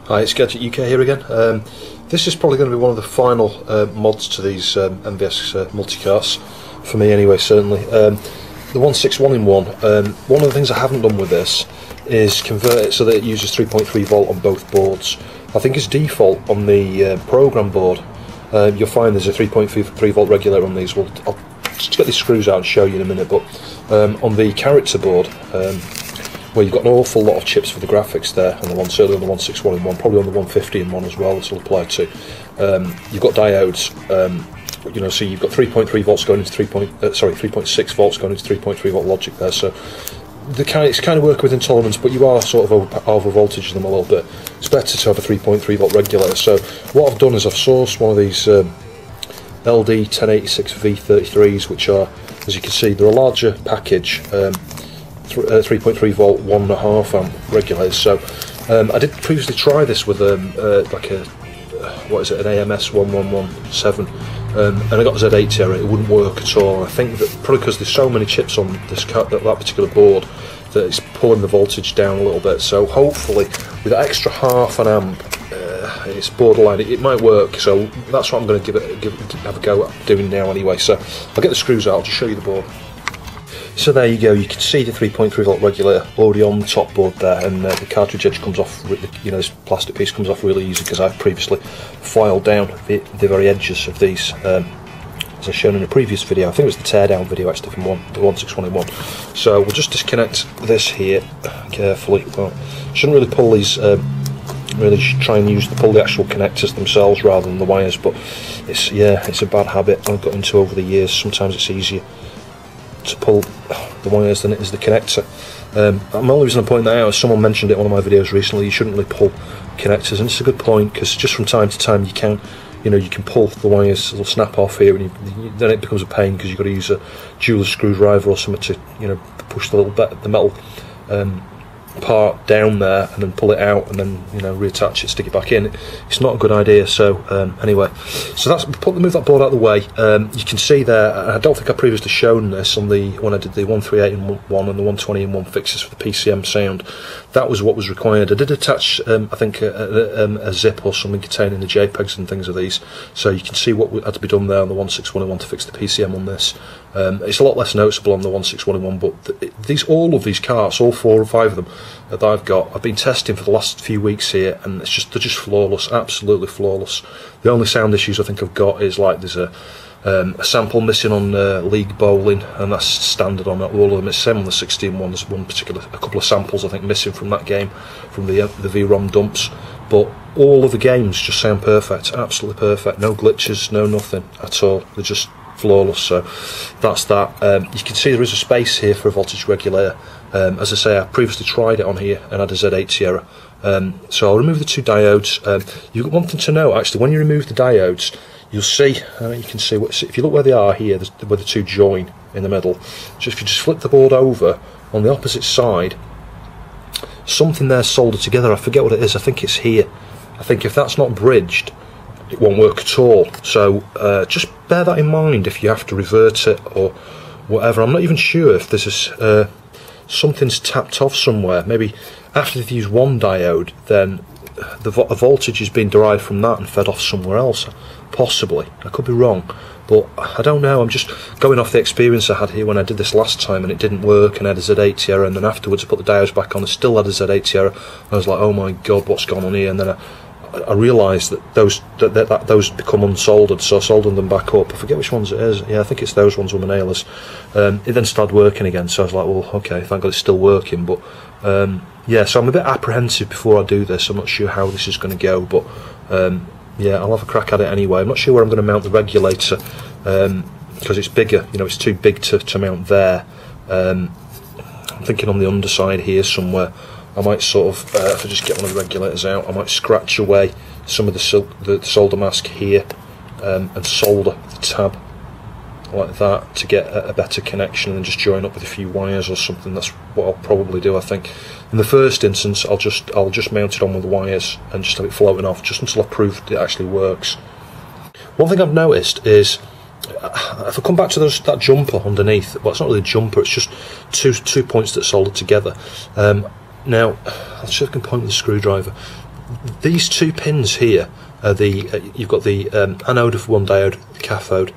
Hi, it's Gadget UK here again. This is probably going to be one of the final mods to these MVS multicarts, for me anyway, certainly. The 161-in-1, one of the things I haven't done with this is convert it so that it uses 3.3 volt on both boards. I think it's default on the program board. You'll find there's a 3.3 volt regulator on these. I'll just get these screws out and show you in a minute, but on the character board, well, you've got an awful lot of chips for the graphics there, and certainly on the 161-in-1, probably on the 150-in-1 as well. This will apply to. You've got diodes, so you've got 3.3 volts going into 3.6 volts going into 3.3 volt logic there. So it's kind of working within tolerance, but you are sort of over voltage them a little bit. It's better to have a 3.3 volt regulator. So what I've done is I've sourced one of these LD 1086 V33s, which are, as you can see, they're a larger package. 3.3 volt 1.5 amp regulators. So I did previously try this with like a an AMS 1117, and I got the Z80 error. It wouldn't work at all. And I think that probably because there's so many chips on this that particular board that it's pulling the voltage down a little bit. So hopefully with that extra half an amp, it's borderline. It might work. So that's what I'm going to have a go at doing now anyway. So I'll get the screws out. I'll just show you the board. So there you go, you can see the 3.3 volt regulator already on the top board there, and the cartridge edge comes off, this plastic piece comes off really easy because I've previously filed down the very edges of these, as I've shown in a previous video. I think it was the teardown video actually from the 161-in-1. So we'll just disconnect this here carefully. Well, shouldn't really pull these, really try and pull the actual connectors themselves rather than the wires, but it's a bad habit I've got into over the years. Sometimes it's easier to pull the wires than it is the connector. The only reason I point that out is someone mentioned it in one of my videos recently. You shouldn't really pull connectors, and it's a good point because just from time to time you can pull the wires. They'll snap off here, and then it becomes a pain because you've got to use a jeweler's screwdriver or something to push the metal part down there and then pull it out and then reattach it, stick it back in. It's not a good idea. So anyway, so move that board out of the way. You can see there, I don't think I previously shown this when I did the 138-in-1 and the 120-in-1 fixes for the PCM sound. That was what was required. I did attach I think a zip or something containing the JPEGs and things of these, so you can see what had to be done there on the 161-in-1 to fix the PCM on this. It's a lot less noticeable on the 161-in-1, but all of these carts, all 4 or 5 of them that I've got, I've been testing for the last few weeks here, and they're just flawless, absolutely flawless. The only sound issues I think I've got is like there's a sample missing on League Bowling, and that's standard on all of them. It's the same on the 16-1. There's a couple of samples I think missing from that game, from the VROM dumps, but all of the games just sound perfect, absolutely perfect. No glitches, no nothing at all. They're just flawless. So that's that. You can see there is a space here for a voltage regulator. As I say, I previously tried it on here and had a Z80 error. So I'll remove the 2 diodes. You've got one thing to know actually. When you remove the diodes, you'll see, you can see if you look where they are here, where the 2 join in the middle. If you just flip the board over on the opposite side, something there's soldered together. I forget what it is. I think it's here. I think if that's not bridged, it won't work at all. So just bear that in mind if you have to revert it or whatever. I'm not even sure if this is something's tapped off somewhere. Maybe after they've used one diode, then the voltage has been derived from that and fed off somewhere else. Possibly. I could be wrong, but I don't know. I'm just going off the experience I had here when I did this last time and it didn't work, and I had a Z80 error, and then afterwards I put the diodes back on and still had a Z80 error. I was like, oh my god, what's going on here? And then I realised that those become unsoldered, so I soldered them back up. I forget which ones it is. Yeah, I think it's those ones with my nailers. It then started working again, so I was like, well, okay, thank God it's still working. But yeah, so I'm a bit apprehensive before I do this. I'm not sure how this is going to go, but yeah, I'll have a crack at it anyway. I'm not sure where I'm going to mount the regulator because it's bigger. It's too big to mount there. I'm thinking on the underside here somewhere. I might sort of, if I just get one of the regulators out, I might scratch away some of the solder mask here and solder the tab like that to get a better connection, and then just join up with a few wires or something. That's what I'll probably do, I think. in the first instance, I'll just mount it on with the wires and just have it floating off, just until I've proved it actually works. One thing I've noticed is, if I come back to that jumper underneath, well, it's not really a jumper, it's just two points that soldered together. Now, I'll see if I can point with the screwdriver. These two pins here are you've got the anode of one diode, the cathode,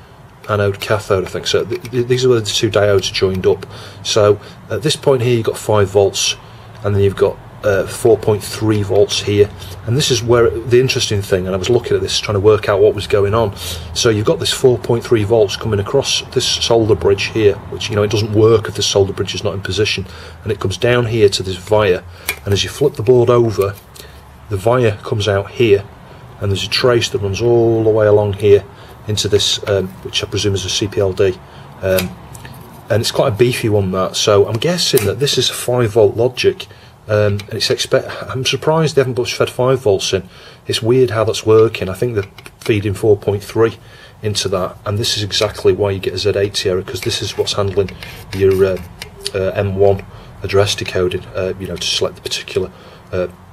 anode, cathode, I think. So these are where the two diodes are joined up. So at this point here, you've got 5 volts, and then you've got 4.3 volts here, and this is where the interesting thing, and I was looking at this trying to work out what was going on. So you've got this 4.3 volts coming across this solder bridge here, which, you know, it doesn't work if the solder bridge is not in position, and it comes down here to this via, and as you flip the board over, the via comes out here, and there's a trace that runs all the way along here into this, which I presume is a CPLD, and it's quite a beefy one, that. So I'm guessing that this is a 5 volt logic. And I'm surprised they haven't fed 5 volts in. It's weird how that's working. I think they're feeding 4.3 into that, and this is exactly why you get a Z80 error, because this is what's handling your M1 address decoding, you know, to select the particular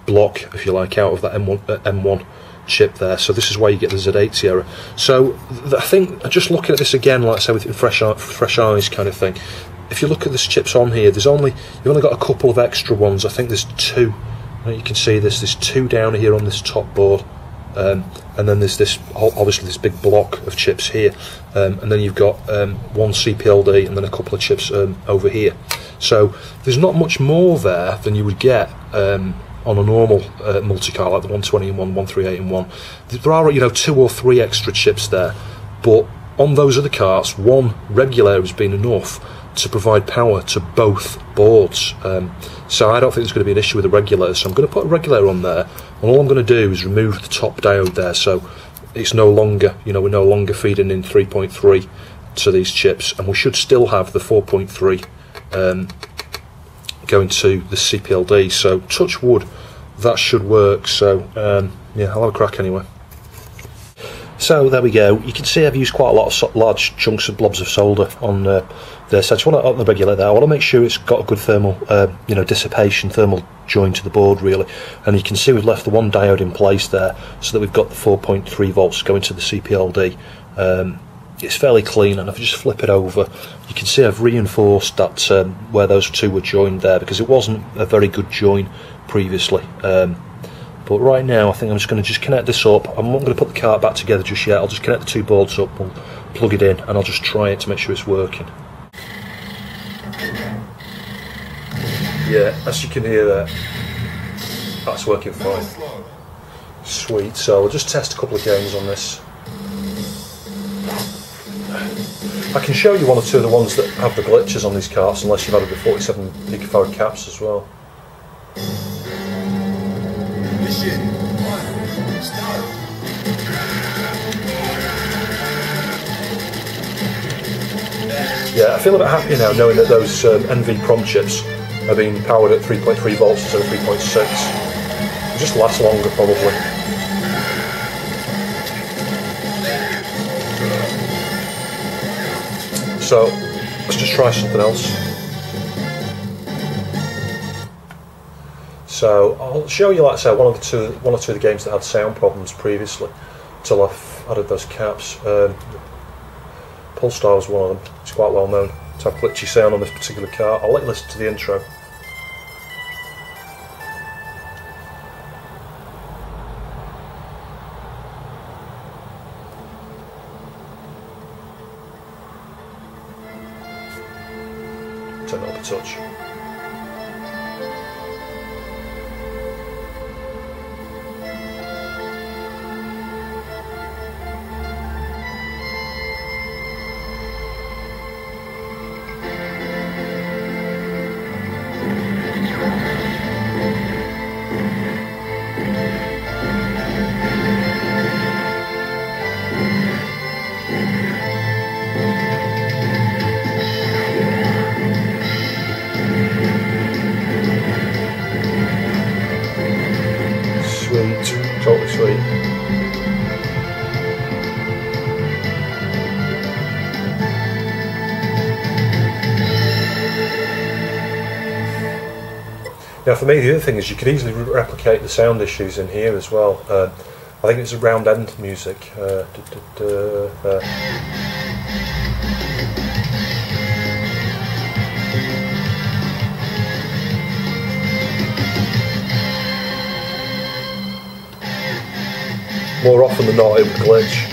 block, if you like, out of that M1 chip there. So this is why you get the Z80 error. So I think, just looking at this again, like I say, with fresh eyes kind of thing, if you look at the chips on here, you've only got a couple of extra ones. I think there's 2. You can see there's 2 down here on this top board, and then there's this, obviously, this big block of chips here, and then you've got 1 CPLD and then a couple of chips over here. So there's not much more there than you would get on a normal multi-cart, like the 120 in one, 138 in one. There are, you know, 2 or 3 extra chips there, but on those other carts, 1 regulator has been enough to provide power to both boards. So I don't think there's going to be an issue with the regulator. So I'm going to put a regulator on there, and all I'm going to do is remove the top diode there, so it's no longer, you know, we're no longer feeding in 3.3 to these chips, and we should still have the 4.3 going to the CPLD. So touch wood, that should work. So yeah, I'll have a crack anyway. So there we go. You can see I've used quite a lot of large chunks of blobs of solder on there. So I just want to open the regulator there. I want to make sure it's got a good thermal, you know, dissipation, thermal join to the board really. And you can see we've left the 1 diode in place there, so that we've got the 4.3 volts going to the CPLD. It's fairly clean, and if I just flip it over, you can see I've reinforced that where those 2 were joined there, because it wasn't a very good join previously. But right now, I think I'm just going to connect this up. I'm not going to put the cart back together just yet. I'll just connect the 2 boards up, we'll plug it in, and I'll just try it to make sure it's working. Yeah, as you can hear there, that's working fine. Sweet, so I'll just test a couple of gains on this. I can show you 1 or 2 of the ones that have the glitches on these carts, unless you've added the 47 picofarad caps as well. Yeah, I feel a bit happier now knowing that those NVPROM chips are being powered at 3.3 volts instead of 3.6. It'll just last longer probably. So let's just try something else. So I'll show you, like I said, one or two of the games that had sound problems previously, until I've added those caps. Polestar was one of them. It's quite well known to have glitchy sound on this particular car. I'll let you listen to the intro. Turn it up a touch. Totally sweet. Now for me the other thing is you could easily replicate the sound issues in here as well. I think it's a round end music. More often than not it would glitch.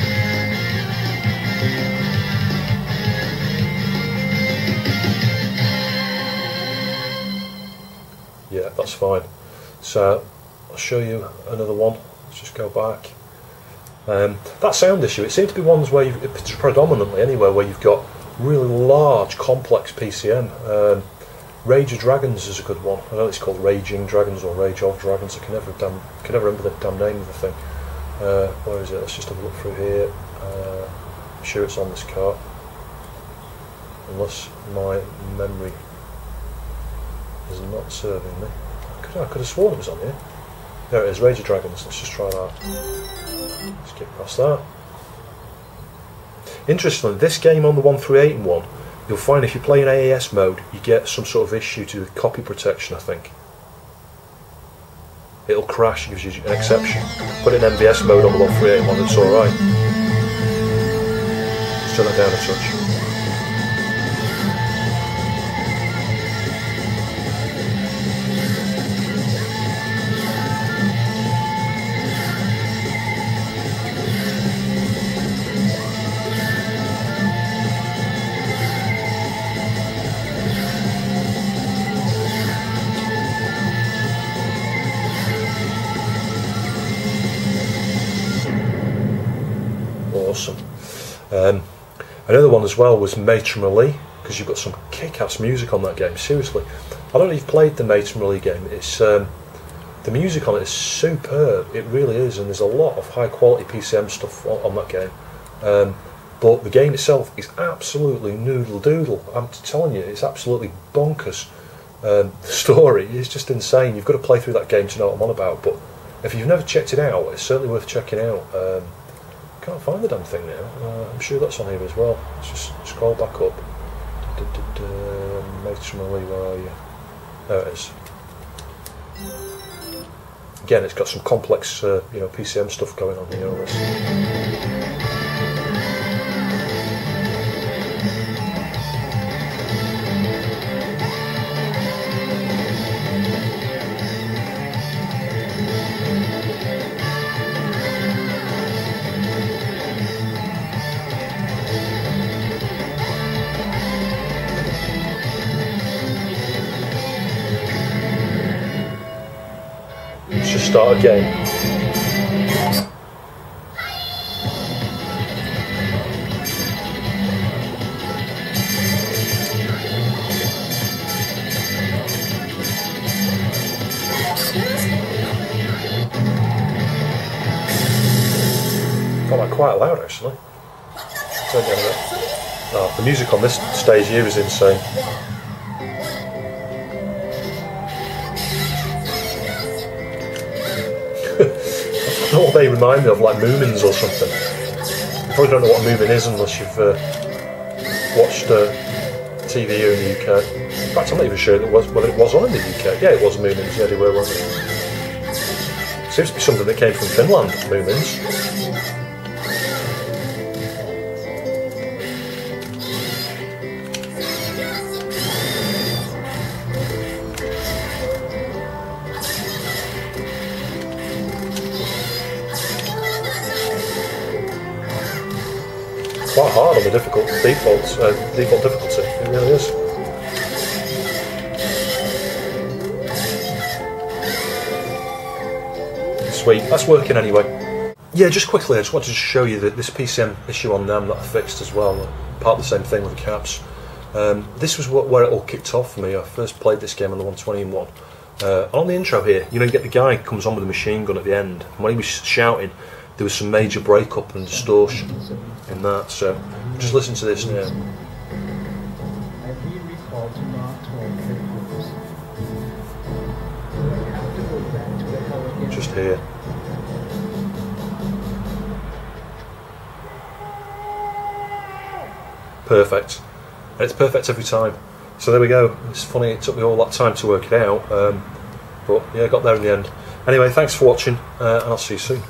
Yeah, that's fine. So I'll show you another one. Let's just go back. That sound issue, it seems to be ones where you've, predominantly anywhere, where you've got really large, complex PCM. Rage of Dragons is a good one. I know it's called Raging Dragons or Rage of Dragons. I can never remember the damn name of the thing. Where is it? Let's just have a look through here. I'm sure it's on this cart, unless my memory is not serving me. I could have sworn it was on here. There it is, Rage of Dragons. Let's just try that. Skip past that. Interestingly, this game on the 138 you'll find if you play in AAS mode, you get some sort of issue to do with copy protection, I think. It'll crash, gives you an exception. Put it in NVS mode on the 138 it's alright. Let's turn that down a touch. Awesome. Another one as well was Matron Rally, because you've got some kick-ass music on that game. Seriously, I don't know if you've played the Matron Rally game. It's the music on it is superb. It really is, and there's a lot of high-quality PCM stuff on that game. But the game itself is absolutely noodle-doodle. I'm telling you, it's absolutely bonkers. The story is just insane. You've got to play through that game to know what I'm on about. But if you've never checked it out, it's certainly worth checking out. Can't find the damn thing now. I'm sure that's on here as well. Let's just scroll back up. Matron Rally, where are you? There it is. Again, it's got some complex, PCM stuff going on here. Just start again. Got that quite loud actually. Turn down a bit. Oh, the music on this stage here is insane. I don't know what they remind me of, like Moomins or something. You probably don't know what a Moomin is unless you've watched TV here in the UK. In fact, I'm not even sure whether it was on in the UK. Yeah, it was Moomins, yeah, they were, wasn't it? Seems to be something that came from Finland, Moomins. Quite hard on the default difficulty, it really is. Sweet, that's working anyway. Yeah, just quickly, I just wanted to show you that this PCM issue on NAM that I fixed as well, part of the same thing with the caps. This was where it all kicked off for me. I first played this game on the 120-in-1. On the intro here, you get the guy who comes on with a machine gun at the end, and when he was shouting, there was some major breakup and distortion in that, so just listen to this now. Just here. Perfect. And it's perfect every time. So there we go. It's funny, it took me all that time to work it out. but yeah, got there in the end. Anyway, thanks for watching, and I'll see you soon.